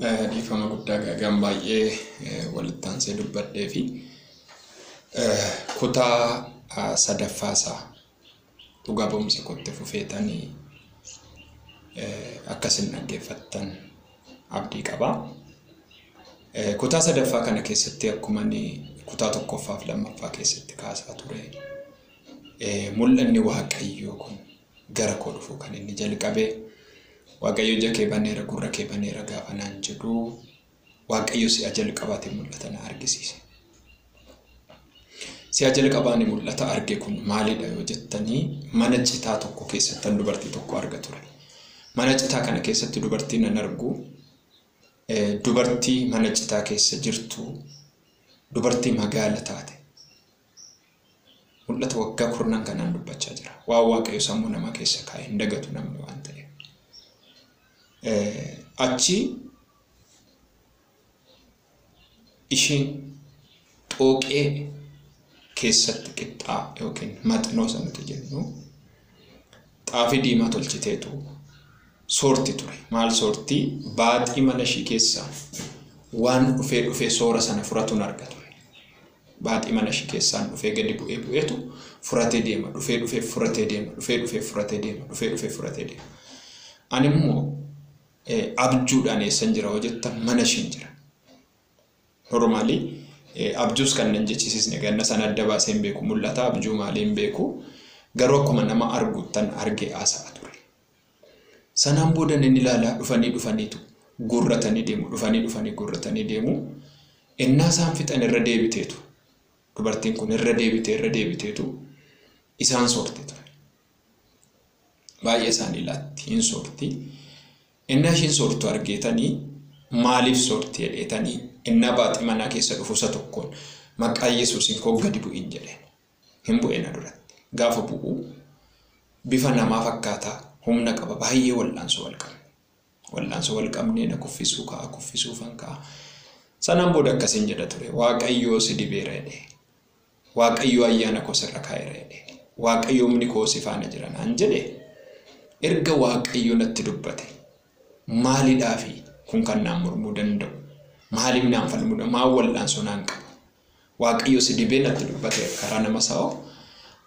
Dhiifama guddaa gambaay'ee walitti aansee dubbadhee fi kutaa sadaffaasaa dhugaa ba'umsa kotte fufeetanii akkasin dhaggeeffattan abdii qaba. Kutaa sadaffaa kana keessatti akkuma kutaa tokkoffaa fi lammaffaa keessatti kaasaa ture. Mul'anni Waaqayyoo kun gara koo dhufu kan inni jalqabe. Waaqayyo jakee baneera gurra kee baneera gaafa naan jedhu Waaqayyo si'a jalqabaate mul'ata na argisiise. Si'a jalqabaani mul'ata arge kun maalidha yoo jettanii mana citaa tokko keessatti dubartii tokko arga ture. Mana citaa kana keessatti dubartii nan argu dubartii mana citaa keessa jirtu dubartii magaala taate. Mul'ata waggaa kurnan kanaan dubbachaa jira. Waan Waaqayyo sammuu nama keessa kaa'e hin dagatu namni waan ta'eef. Achi ishiin xooqee keessatti qixxaa yookiin maxinoo sanatti jennu xaafii diimaa tolchiteetu soorti ture. Maal soortii? Baaxii mana ishii keessaa waan dhufee soora sana furatuun arga ture. Baaxii mana ishii keessaan dhufee gadi bu'eetu furatee deema. Dhufee furatee deema. Dhufee furatee deema. Dhufee furatee deema. Ani immoo abjuudhaan eessan jira hojjettan mana ishiin jira. Normaalii abjuus kan nan jechisisne ganna sana adda baasee hin beeku mul'ata abjuu maaliin beeku garuu akkuma nama arguuttan argee haasa'a ture. Sanaan booda inni ilaalaa dhufaniitu gurratanii deemu. Dhufanii gurratanii deemu. Innaa isaan fixan irra deebiteetu. Dubartiin kun irra deebiteetu isaan soorte ture. Baay'ee isaan ilaatti hin soorti. Inna ishiin soortu argeetanii maaliif soorti jedheetanii inna baaxii manaa keessa dhufuusa tokkoon maqaa Yesuusiin koo gadi bu'in jedheen. Hin bu'een duratti. Gaafa bu'u bifa namaa fakkaataa humna qaba baay'ee wal'aansoo wal qabne. Wal'aansoo wal qabnee na kuffisuufan ka'a. Sanaan booda akkasiin jedha ture. Waaqayyoo si dibeera jedhee. Waaqayyoo ayyaana koo sirra kaa'eera jedhee. Waaqayyoo humni koo si faana jira naan jedhee. Erga Waaqayyoo natti dubbate. Maalidhaafi kun kan naan mormuu danda'u? Maaliif naan falmuu danda'u? Maal wal'aansoo naan qabu? Waaqayyo si dibee natti dubbate karaa nama sa'oo.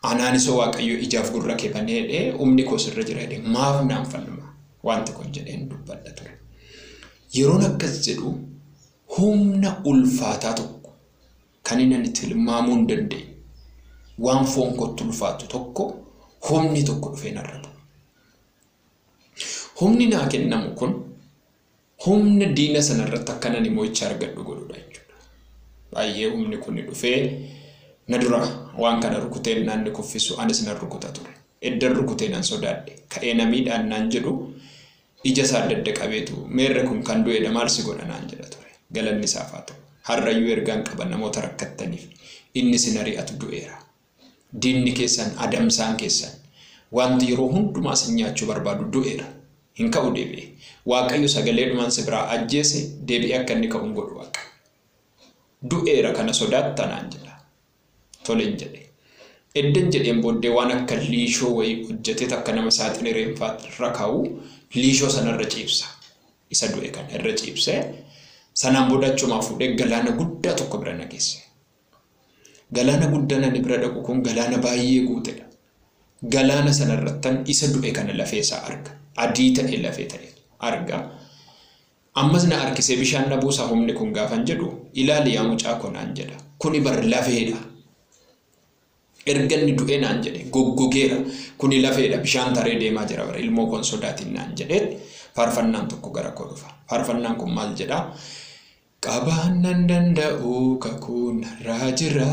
Anaanisoo Waaqayyo ijaaf gurra kee baneedhee humni koo sirra jira jedhee maaf naan falma? Wanti kun jedheen dubbadha ture. Yeroon akkas jedhu humna ulfaataa tokko kan inni tilmaamuu hin dandeenye waan foon kootti ulfaatu tokko humni tokko dhufee narra bu'u. Humni naa kennamu kun humna diina sanarratti akka nani mo'icha argadhu godhudha jechuudha. Baay'ee humni kun dhufee na dura waan kana rukutee naanni kuffisu anis na rukuta ture. Eddan rukutee nan sodaadhe. Ka'ee namiidhaan naan jedhu ija isaa adda qabeetu meerre kun kan du'eedha maal si godha naan jedha ture. Galanni isaaf haa ta'u. Harrayyuu ergaan qaban namoota rakkattaniif inni sin ari'atu du'eera. Diinni keessan adamsaan keessan wanti yeroo hundumaa sin nyaachuu barbaadu du'eera. Hin ka'u deebi'e. Waaqayyo sagalee dhumaan si biraa ajjeese deebi'ee akka inni ka'uun godhu Waaqa. Du'eera kana sodaattaa naan jedha. Toleen jedhe. Eddan jedheen booddee waan akka liishoo wayii hojjetee akka nama saaxinii reenfaa irra kaa'u liishoo sanarra ciibsa. Isa du'e kana irra ciibsee sanaan booda achumaa fuudhee galaana guddaa tokko bira na geesse. Galaana guddaa nani bira dhaqu kun galaana baay'ee guuteedha. Galaana sanarrattan isa du'e kana lafee isaa arga. Adii ta'e lafee ta'e arga. Ammas na harkisee bishaan na buusaa humni kun gaafan jedhu ilaali yaa mucaa koo naan jedha. Kuni bar lafeedha. Erga inni du'e naan jedhe goggogeera. Kuni lafeedha bishaan taree deemaa jira bara ilmoo koon sodaatiin naan jedhee faarfannaan tokko gara koo dhufa. Faarfannaan kun maal jedhaa? Qabaan nan danda'u kakuu narraa jira.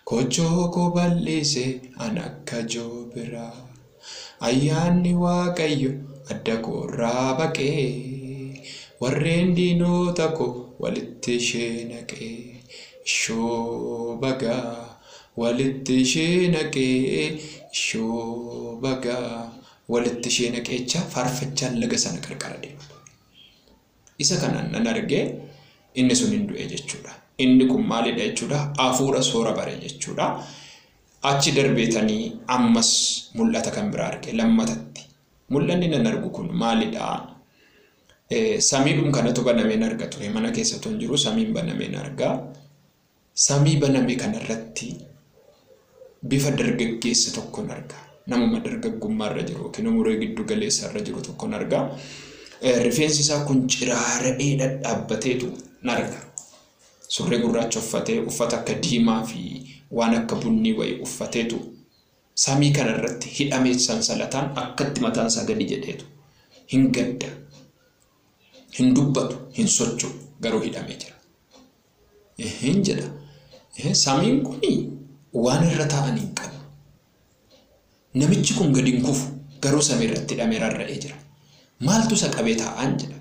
Kochoo koo bal'ise an akka joobiraa. Ayyaanni Waaqayyo adda koorraa baqee warreen diinota koo walitti ishee naqee ishoo bagaa walitti ishee naqee ishoo bagaa walitti ishee naqeecha faarfachaan laga sana qarqara deema. Isa kanaan nan argee inni sun hin du'e jechuudha. Inni kun maalidha jechuudha? Hafuura soora bare jechuudha. Achi darbeetanii ammas mul'ata kan biraa arge lammatatti. Mul'anni nan argu kun maalidha? Samiidhum kanatu banameen arga ture mana keessatti jiru samiin banameen argaa. Samii baname kanarratti bifa dargaggeessa tokkoon argaa. Namuma dargaggummaarra jiru yookiin umurii giddu galeessarra jiru tokkoon argaa. Rifeensi isaa kun ciraara'ee dhadhaabbateetu narga. Surree gurraacha uffatee uffata akka diimaa fi waan akka bunnii wayii uffateetu samii kanarratti hidhamee sansalataan akkatti mataan isaa gadi jedheetu hin gadda. Hin dubbatu, hin socho'u garuu hidhamee jira. Hin jedha. Samiin kuni waan irra taa'an hin qabu. Namichi kun gadi hin kufu garuu samii irratti hidhamee rarra'ee jira. Maaltu isa qabee taa'an jedha.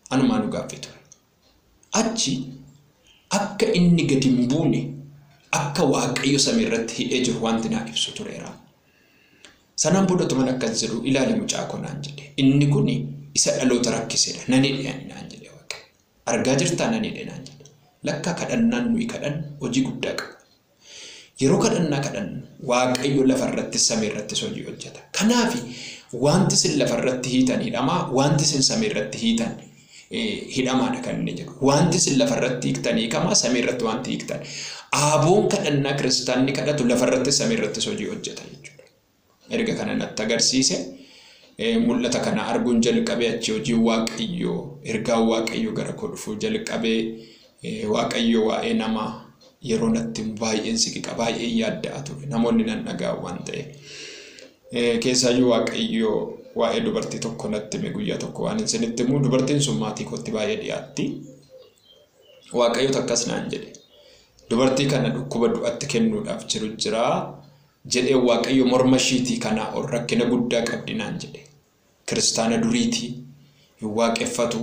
Anumaan nu gaaffii ture. Achi akka inni gadi hin buune akka Waaqayyo samii irratti hidhee jiru wanti naa ibsu tureera. Sanaan boodatuman akkas jedhu ilaali mucaa konaan jedhe. Inni kuni isa dhaloota rakkiseedha. Nani dhiyan naan jedhe Waaqayyo. Argaa jirtaa nani dhiyan naan jedhe. Lakka kadhannaan nuyi kadhan hojii guddaa qaba. Yeroo kadhannaa kadhan Waaqayyo lafarratti samii irratti hojii hojjeta. Kanaaf wanti sin lafarratti hiitan hidhamaa, wanti sin samii irratti hiitan hidhamaadha kan inni jedhu. Wanti sin lafarratti hiiktan hiikamaa, samii irratti wanti hiiktan. Aaboon kadhannaa kiristaanni kadhatu lafarratti samii irratti hojii hojjeta jechuudha. Erga kana natti agarsiise. Mul'ata kana arguun jalqabee achi hojii Waaqayyoo ergaa Waaqayyoo gara koo dhufuu jalqabee Waaqayyoo waa'ee namaa yeroo natti baay'een siqiqa baay'ee yaaddaa ture namoonni nan dhagaa waan ta'e keessaayyuu Waaqayyoo waa'ee dubartii tokko natti hime guyyaa tokko waan isinitti himu dubartiin sun maatii kootti baay'ee dhiyaatti Waaqayyoo takkas naan jedhe dubartii kana dhukkuba du'atti kennuudhaaf jiru jira jedhee Waaqayyoo morma ishiitii kana ol rakkina guddaa qabdi naan jedhe kiristaana duriitii hin waaqeffatu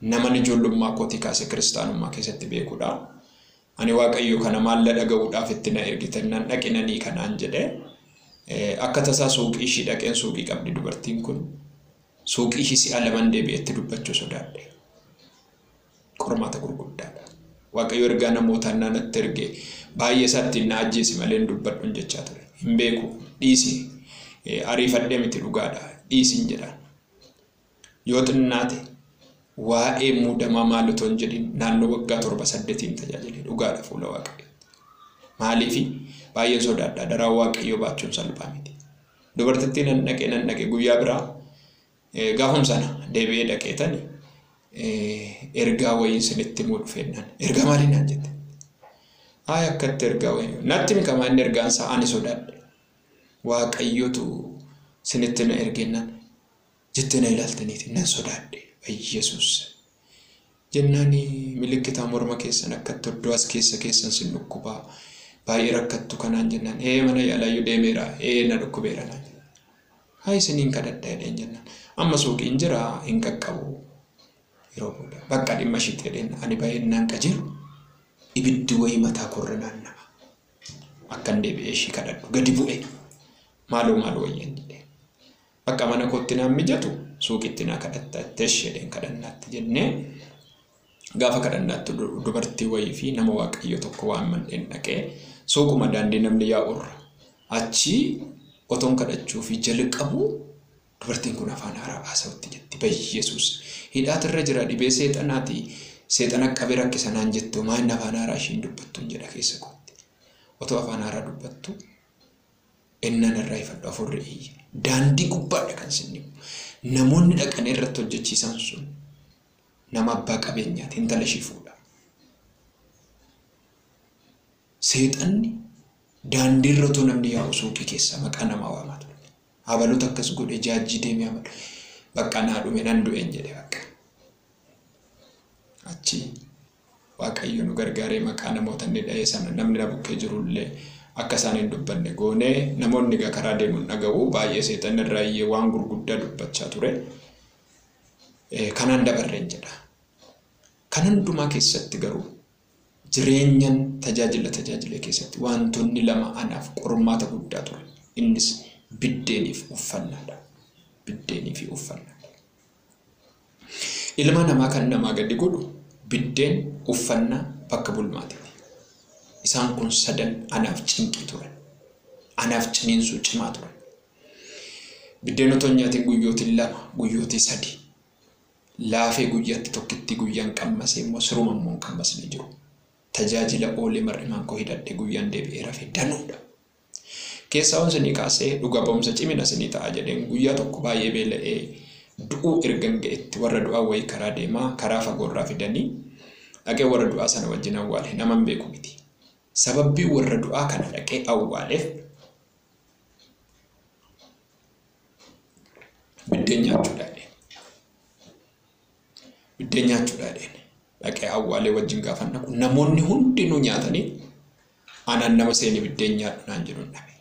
nama ijoollummaa kootii kaase kiristaanummaa keessatti beekuudha. Ani Waaqayyoo kana maal dhaga'uudhaaf itti na ergitan dhaqinanii kanaan jedhe akka tasaa suuqii ishii dhaqeen suuqii qabdi dubartiin kun suuqii ishii si'a laman deebi'etti dubbachuu sodaadhe. Qormaata gurguddaadha. Waaqayyo ergaa namootaan naannatti erge baay'ee isaatti na ajjeesi malee dubbadhuun jechaa ture. Hin beeku dhiisi ariifadhee miti dhugaadha dhiisiin jedhaan. Yoo xinnaate waa'ee muudamaa maalutoon jedhin naannoo waggaa 7-8 tajaajilee dhugaadha fuula Waaqayyo. Maaliifi baay'ee sodaadha daraa Waaqayyo baachuun salphaa miti. Dubartittiin nan dhaqe guyyaa biraa gaafum sana deebi'ee dhaqeetani ergaa wayii isinitti himuu dhufeennan ergaa maaliin naan jette? Haaya akkatti ergaa wayii natti mikamaa inni ergaan isaa ani sodaadhe. Waaqayyotu isinitti na ergennan jettee na ilaaltaniiti nan sodaadhe. Yesus jennaani milikitaa morma keessan akkatti iddoo as keessan sin dhukkubaa baay'ee rakkattu kanaan jennaan mana yaalaayyuu deemeera na dhukkubeera naan haa isiniin kadhadhaa jedheen jennaan amma suuqiin jira hin qaqqabu yeroo booda bakka dhimma ishii jedheen ani baay'inaan qajeelu ibiddi wayii mataa korra naannama akkan deebi'ee ishii kadhadhu gadi bu'e maaloo wayyeen jedhee bakka mana kootti naan mijatu suuqitti na kadhattaattees jedheen kadhannaatti jennee gaafa kadhannaatti dubartii wayii fi nama Waaqayyo tokko waan mandheen dhaqee suuquma daandii namni yaa'urra achi otoon kadhachuu fi jalqabu dubartiin kun afaan haaraa haasawutti jetti Yesus hidhaatirra jira dhibee seexanaati seexana qabee rakkisanaan jettu maal afaan haaraa ishiin dubbattuun jedha keessa kootti otoo afaan haaraa dubbattu innan irraa ifadhu afurri iyye daandii gubbaadha kan sinni namoonni dhaqanii irratti hojjechiisan sun nama abbaa qabeenyaati intala ishii fuudha. Seexanni daandii irra otoo namni yaa'u suuqii keessa maqaa namaa waamaa ture. Habalota akkas godhe jaajjii deemee amala bakka naa dhume nan du'een jedhe bakka. Achi Waaqayyo nu gargaaree maqaa namoota inni dha'ee sana namni na bukkee jirullee akka isaan hin dubbanne goonee namoonni karaa deemuun dhaga'u baay'ee seexanni irraa iyyee waan gurguddaa dubbachaa ture. Kanaan dabarreen jedha. Kan hundumaa keessatti garuu jireenyan tajaajila keessatti wantoonni lama anaaf qormaata guddaa ture. Innis biddeeniif uffannaadha. Biddeeniif uffannaadha. Ilma namaa kan namaa gadi godhu biddeen uffannaa bakka bulmaatiiti. Isaan kun sadan anaaf cinqii turan. Anaaf ciniinsuu cimaa turan. Biddeen otoo nyaatiin guyyootiin 2 guyyootii 3 laafee guyyaatti tokkitti guyyaan qammasee immoo siruma immoo qammasni jiru. Tajaajila oolee mar'imaan koo hidhadhee guyyaan deebi'ee rafee danuudha. Keessaa waan isinii kaasee dhuga ba'umsa cimina isinii ta'a jedheen guyyaa tokko baay'ee beela'ee du'uu ergan ga'etti warra du'aa wayii karaa deemaa karaa fagoorraa fidanii dhaqee warra du'aa sana wajjin awwaale nama hin beeku miti. Sababbii warra du'aa kana dhaqee awwaaleef biddeen nyaachuudhaadheen. Biddeen nyaachuudhaadheen dhaqee awwaalee wajjin gaafan dhaqu namoonni hundinuu nyaatanii anaan nama seeni biddeen nyaadhu naan jedhuun dhabe.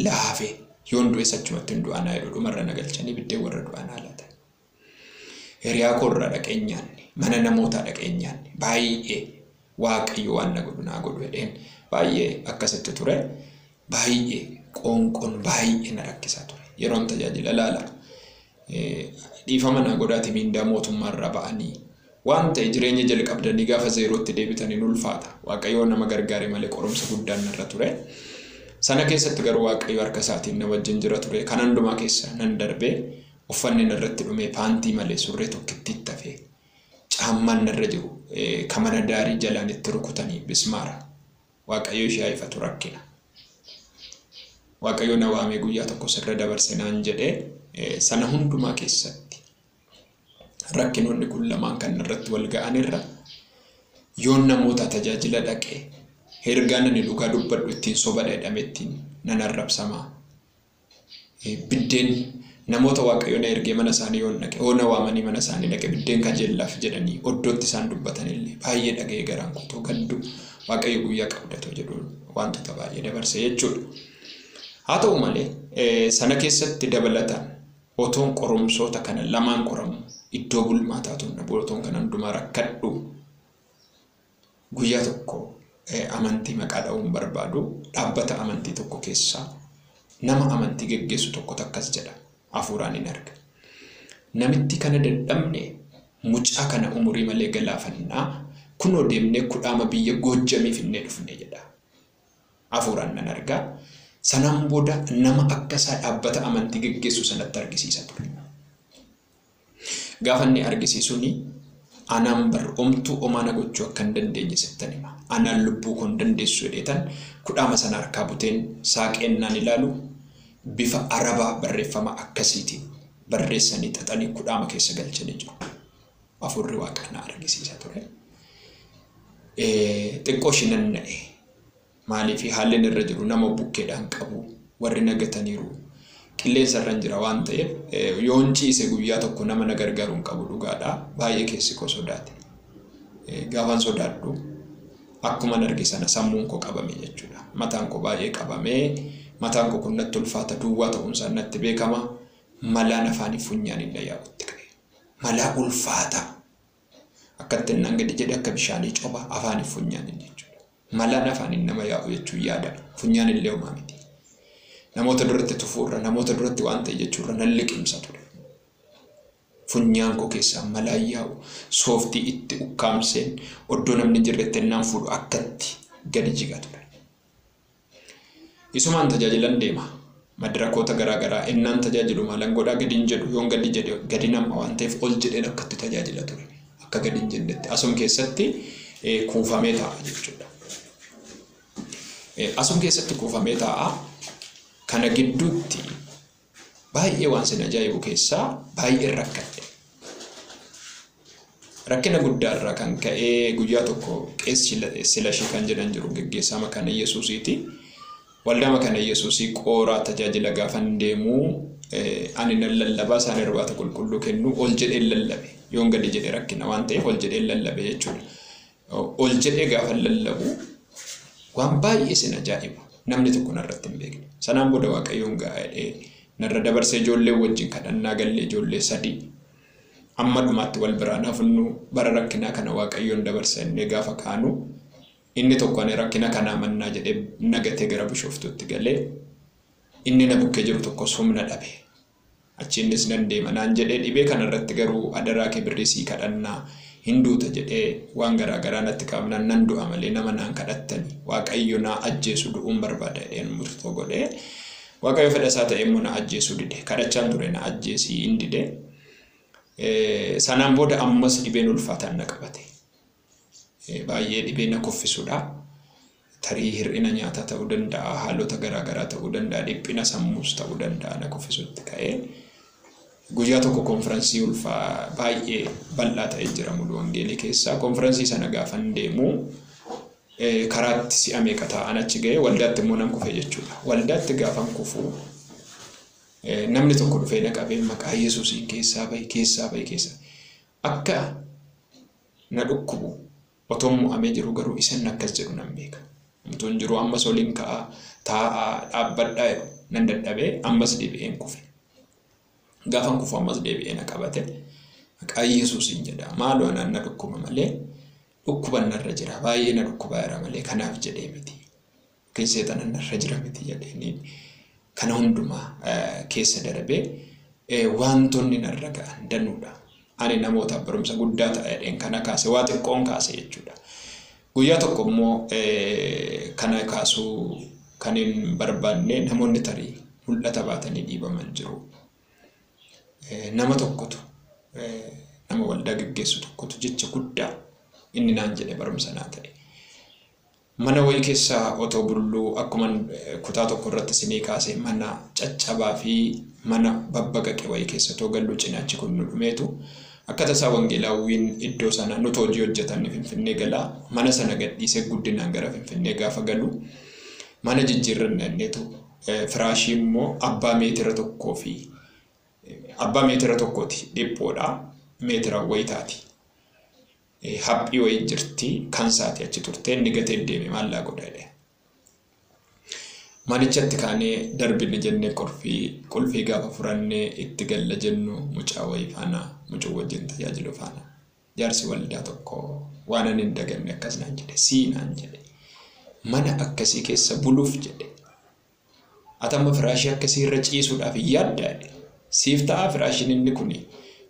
Laafee yoon du'e achumatti hin du'anaa jedhu dhumarra nagalchanii biddeen warra du'anaa laatan. Hiriyaa koorraa dhaqee nyaanne mana namootaa dhaqee nyaanne baay'ee waaqayyo waan na godhu naa godhu jedheen baay'ee akkasitti ture. Baay'ee qoonqoon baay'ee na rakkisaa ture. Yeroon tajaajila laala dhiifama naa godhaati miindaa mootummaarraa ba'anii waan ta'e jireenya jalqabdanii gaafa zeerootti deebitanii ulfaata. Waaqayyo nama gargaare malee qorumsa guddaan narra ture. Sana keessatti garuu waaqayyo harka isaatiin na wajjin jira ture. Kan hundumaa keessa nan darbee uffanni narratti dhumee paantii malee surree tokkitti tafee caammaan narra jiru kamana daarii jalaan itti rukutanii bismaara. Waaqayyo ishee ifatu rakkina. Waaqayyo na waamee guyyaa tokko sirra dabarse naan jedhee sana hundumaa keessatti rakkinoonni kun lamaan kan narratti wal ga'anirra yoon namoota tajaajila dhaqee hergaan ani dhugaa dubbadhu ittiin soba dheedhamettiin nan arrabsamaa. Biddeen namoota waaqayyo na ergee mana isaanii yoon dhaqe oona waamanii mana isaanii dhaqe biddeen kajeellaaf jedhanii oddootti isaan dubbatanillee baay'ee dhaga'ee garaan kutoo gaddu waaqayyo guyyaa qabdatoo jedhu wantoota baay'ee dabarse jechuudha. Haa ta'u malee sana keessatti dabalataan otoon qorumsoota kana lamaan qoramu iddoo bulmaataa tunna bootoon kana hundumaa rakkadhu guyyaa tokko amantii maqaa dha'uun barbaadu dhaabbata amantii tokko keessaa nama amantii geggeessu tokko takkas jedha hafuuraan hin arga. Namitti kana dadhabne mucaa kana umurii malee galaafannaa kunoo deemnee kudhaama biyya Goojjamii finnee dhufne jedha. Hafuuraan nan argaa. Sanaan booda nama akkasaa dhaabbata amantii geggeessu sanatti argisiisa ture. Gaafa inni argisiisuuni anaan bar'oomtuu omaana gochuu akka hin dandeenye sittan hima. Anaan lubbuu kon dandeessu jedheetan kudhaama sana harkaa buteen saaqeennaan ilaalu bifa arabaa barreeffama akkasiitiin barreessanii xaxanii kudhaama keessa galchanii jiru. Hafuurri Waaqaa na argisiisa ture. Xiqqoo shinanna'e. Maaliif haalli irra jiru nama bukkeedhaan qabu warri nagataniiru qilleensa irra jira waan ta'eef yoon ciise guyyaa tokko nama na gargaaruun qabu dhugaadha baay'ee keessi koo sodaate. Gaafan sodaadhu akkuma arge sana sammuun koo qabame jechuudha. Mataan koo baay'ee qabamee mataan koo kun natti ulfaata duwwaa ta'uun isaa natti beekama. Malaan afaanii funyaan hin yaa'utti ka'e. Malaa ulfaata akkatti nan gadi jedhe akka bishaanii coba afaanii funyaan jechuudha. Malaan afaaniin nama yaa'u jechuun yaada funyaan illee uumaa miti. Namoota duratti tufuurra namoota duratti waan ta'e jechuurra nan liqimsa ture. Funyaan koo keessaa malaan yaa'u sooftii itti ukkaamseen oddoo namni jirretti ennaan fuudhu akkatti gadi jiga ture. Isumaan tajaajilan deema. Madirakoota garaagaraa ennaan tajaajilu maalan godhaa gadiin jedhu yoon gadi jedhe gadi nama waan ta'eef ol jedheen akkatti tajaajila ture. Akka gadiin jennetti asum keessatti kuufamee taa'a jechuudha. Asum keessatti kuufamee taa'a kana gidduutti baay'ee waan sin ajaa'ibu keessaa baay'ee rakkadhe. Rakkina guddaarraa kan ka'ee guyyaa tokko qeessi Silashii kan jedhan jiru geggeessaa Makaana Yesuusiiti. Waldaa Makaana Yesuusii qooraa tajaajila gaafan deemuu ani nan lallabaa isaan irbaata qulqulluu kennu ol jedhee lallabe. Yoon gadi jedhee rakkina waan ta'eef ol jedhee lallabe jechuudha. Ol jedhee gaafa lallabu waan baay'ee sin ajaa'ibu namni tokko narratti hin beekne. Sanaan booda Waaqayyoon gaa'ee narra dabarsee ijoollee wajjin kadhannaa gallee ijoollee 3 amma dhumaatti wal biraan hafnu bara rakkinaa kana Waaqayyoon dabarsee gaafa kaanu inni tokko ani rakkina kana mannaa jedhee nagatee gara Bishooftuutti galee inni na bukkee jiru tokko humna dhabe. Achiinis nan deema naan jedhee dhibee kanarratti garuu adaraa kee birrisii kadhannaa hinduuta jedhee waan garaagaraa natti qaamnaan nan du'a malee nama naan kadhattanii Waaqayyo na ajjeesu du'uun barbaada jedheen murtoo godhee Waaqayyo fedha isaa ta'e immoo na ajjeesu dide kadhachaan ture na ajjeesii hin dide Sanaan booda ammas dhibeen ulfaataan na qabate. Baay'ee dhibeen na kuffisuudha. Tarii hir'ina nyaataa ta'uu danda'a, haalota garaagaraa ta'uu danda'a, dhiphina sammuus ta'uu danda'a na kuffisutti ka'ee. Guyyaa tokko konfiraansii ulfaa baay'ee bal'aa ta'ee jira Mulu Wangeelii keessaa. Konfiraansii sana gaafan deemu karaatti si'a meeqa taa'an achi ga'ee waldaatti immoo nan kufe jechuudha. Waldaatti gaafan kufu namni tokko dhufee na qabee maqaa Yesuusiin keessaa bahi. Akka na dhukkubu otoo mo'amee jiru garuu isin akkas jedhu nan beeka. Mutuun jiru ammas waliin ka'aa taa'aa dhaabbadhaa nan dadhabee ammas deebi'een kufe. Gaafan kufu ammas deebi'ee na qabate maqaa Yesuusiin jedha. Maaloo anaan na dhukkuba malee dhukkuban narra jira. Baay'ee na dhukkubaa jira malee kanaaf jedhee miti. Seexana narra jira miti jedhee kana hundumaa keessa darbee wantoonni narra ga'an danuudha. Ani namoota barumsa guddaa ta'een kana kaase waa xiqqoon kaase jechuudha. Guyyaa tokko immoo kana kaasuu kan hin barbaanne namoonni tarii mul'ata baatanii dhiibaman jiru. Nama tokkotu nama waldaa gaggeessu tokkotu jecha guddaa inni naan jedhe barumsa naa ta'e. Mana wayii keessaa otoo bulluu akkuma kutaa tokko irratti sinii kaasee mana caccabaa fi mana babbaqaqe wayii keessa otoo gallu cinaachi kun nu dhumeetu akka tasaa wangeelaawwiin iddoo sana nuti hojii hojjetan Finfinnee galaa mana sana gadhiisee guddinaan gara Finfinnee gaafa galu mana jijjiirranna inneetu firaashii immoo abbaa meetira tokkooti dhiphoodha meetira wayitaati. Haphii wayii jirti kan saati achi turtee inni gatee deeme maallaa godhadhe. Manichatti kaanee darbinni jennee qulfii gaafa furannee itti galla jennu mucaa wayii faana mucuu wajjin tajaajilu faana. Jaarsi waldaa tokko waan ani hin daganne akkas naan jedhe siinaan jedhe mana akkasii keessa buluuf jedhe. Atamma firaashii akkasii irra ciisuudhaaf yaadda siif ta'a firaashiin inni kuni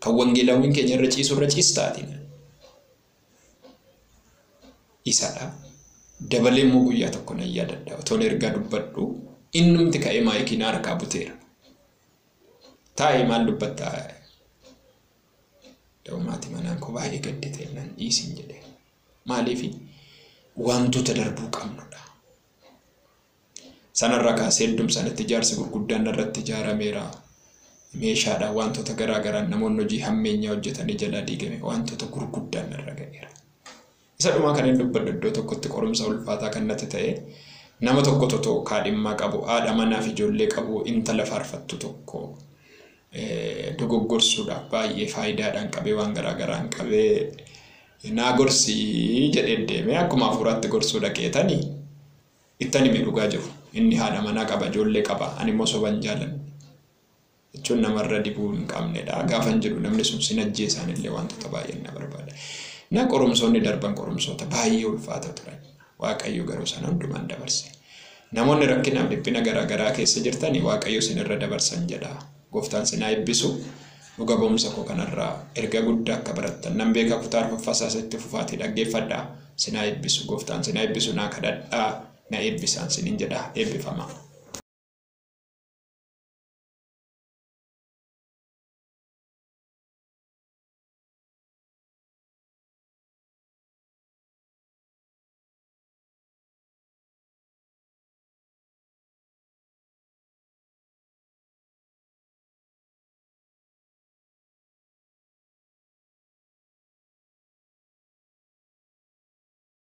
kan wangeelaawwiin keenya irra ciisu irra ciistaatiin. Isaadha dabalee immoo guyyaa tokko na yaadadha otoon ergaa dubbadhu innumti ka'ee maayikiin harkaa buteera. Taa'ee maal dubbattaa da'umaati manaan koo baay'ee gaddite nan dhiisin jedhe. Maaliif wantoota darbuu qabnudha. Sanarra kaasee heddum sanatti ijaarsi gurguddaan irratti ijaarameera. Meeshaadhaan wantoota garaagaraa namoonni hojii hammeenyaa hojjetanii jala diigame wantoota gurguddaan irra ga'eera. Isa dhumaa kan hin dubbadhu iddoo tokkotti qorumsa ulfaataa kan natti ta'e nama tokko totoo kaadhimmaa qabu haadha manaa fi ijoollee qabu intala faarfattu tokko dogoggorsuudhaaf baay'ee faayidaadhaan qabee waan garaagaraan qabee naa gorsii jedhee deemee akkuma hafuuraatti gorsuu dhaqeetanii ittani miidhugaa jiru. Inni haadha manaa qaba ijoollee qaba ani immoo soban jaalanne jechuun namarra dibuu hin qabnedha. Gaafan jedhu namni sun sin ajjeesaan illee wantoota baay'een na barbaada. Na qorumsoonni darban qorumsoota baay'ee ulfaataa turan. Waaqayyo garuu sana hundumaan dabarse. Namoonni rakkinaaf dhiphina garaagaraa keessa jirtanii Waaqayyo sinirra dabarsan jedha. Gooftaan sinaa eebbisu dhuga ba'umsa koo kanarraa erga guddaa akka barattan nan beeka kutaa arfaffaasaa itti fufaatii dhaggeeffadhaa. Sinaa eebbisu gooftaan sinaa eebbisu naa kadhadhaa na eebbisaan sinin jedha eebbifamaa.